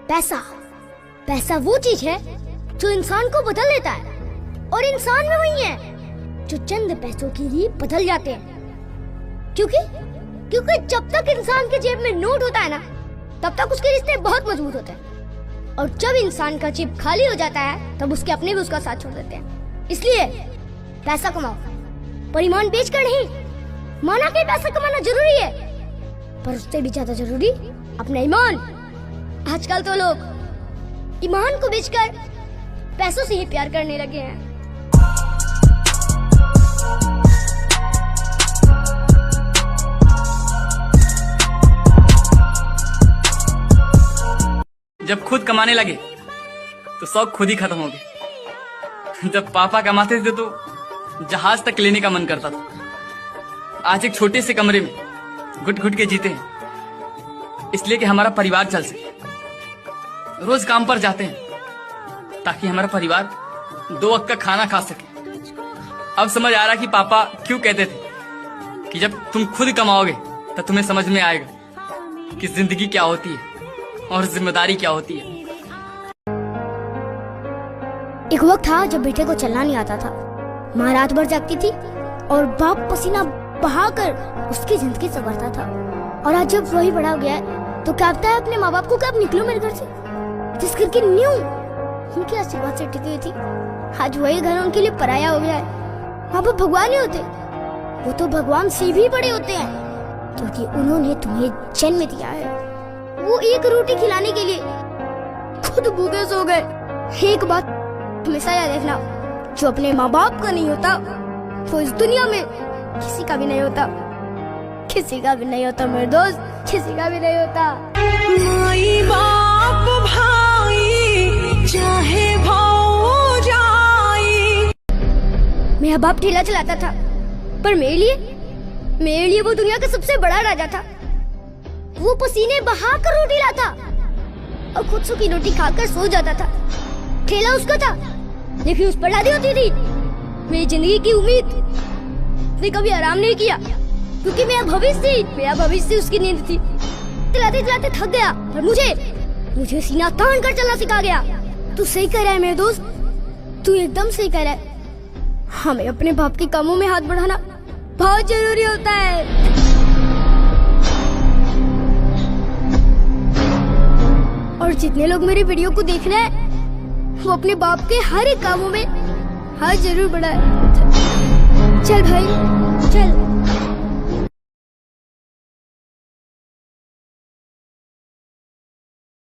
पैसा पैसा वो चीज है जो इंसान को बदल लेता है, और इंसान में वही है जो चंद पैसों के लिए बदल जाते हैं। क्योंकि जब तक इंसान के जेब में नोट होता है ना, तब तक उसके रिश्ते बहुत मजबूत होते हैं, और जब इंसान का जेब खाली हो जाता है तब उसके अपने भी उसका साथ छोड़ देते हैं। इसलिए पैसा कमाओ, पर ईमान बेचकर नहीं। माना कि पैसा कमाना जरूरी है, पर उससे भी ज्यादा जरूरी अपना ईमान। आजकल तो लोग ईमान को बेचकर पैसों से ही प्यार करने लगे हैं। जब खुद कमाने लगे तो शौक खुद ही खत्म हो गए। जब पापा कमाते थे तो जहाज तक लेने का मन करता था। आज एक छोटे से कमरे में घुट घुट के जीते हैं, इसलिए कि हमारा परिवार चल सके। रोज काम पर जाते हैं ताकि हमारा परिवार 2 वक्त का खाना खा सके। अब समझ आ रहा कि पापा क्यों कहते थे कि जब तुम खुद कमाओगे तो तुम्हें समझ में आएगा कि जिंदगी क्या होती है और जिम्मेदारी क्या होती है। एक वक्त था जब बेटे को चलना नहीं आता था। माँ रात भर जागती थी और बाप पसीना बहाकर उसकी जिंदगी संवारता था। और आज जब वही बड़ा हो गया है तो कहता है अपने माँ बाप को, कब निकलो मेरे घर से, जिस घर की नींव उनके आशीर्वाद से टिकी हुई थी, आज वही घर उनके लिए पराया हो गया है। माँ बाप भगवान नहीं होते, वो तो भगवान से भी बड़े होते हैं, क्योंकि उन्होंने तुम्हें जन्म दिया है। वो एक रोटी खिलाने के लिए खुद भूखे सो गए। एक बात हमेशा याद रखना, जो अपने माँ बाप का नहीं होता वो इस दुनिया में किसी का भी नहीं होता। किसी का भी नहीं होता मेरे दोस्त, किसी का भी नहीं होता। माई बाप भाई चाहे भाऊ जाई। मेरा बाप ठेला चलाता था, पर मेरे लिए वो दुनिया का सबसे बड़ा राजा था। वो पसीने बहाकर रोटी लाता और खुद सूखी रोटी खाकर सो जाता था। ठेला उसका था, लेकिन उस पर लादी होती थी मेरी जिंदगी की उम्मीद। उसने कभी आराम नहीं किया, क्योंकि मेरा भविष्य उसकी नींद थी। चलाते चलाते थक गया, पर मुझे सीना तान कर चलना सिखा गया। तू सही कह रहा है मेरे दोस्त, तू एकदम सही कह रहा है। हमें अपने बाप के कामों में हाथ बढ़ाना बहुत जरूरी होता है। और जितने लोग मेरे वीडियो को देख रहे हैं, वो अपने बाप के हर एक कामों में हाथ जरूर बढ़ाए। चल भाई चल।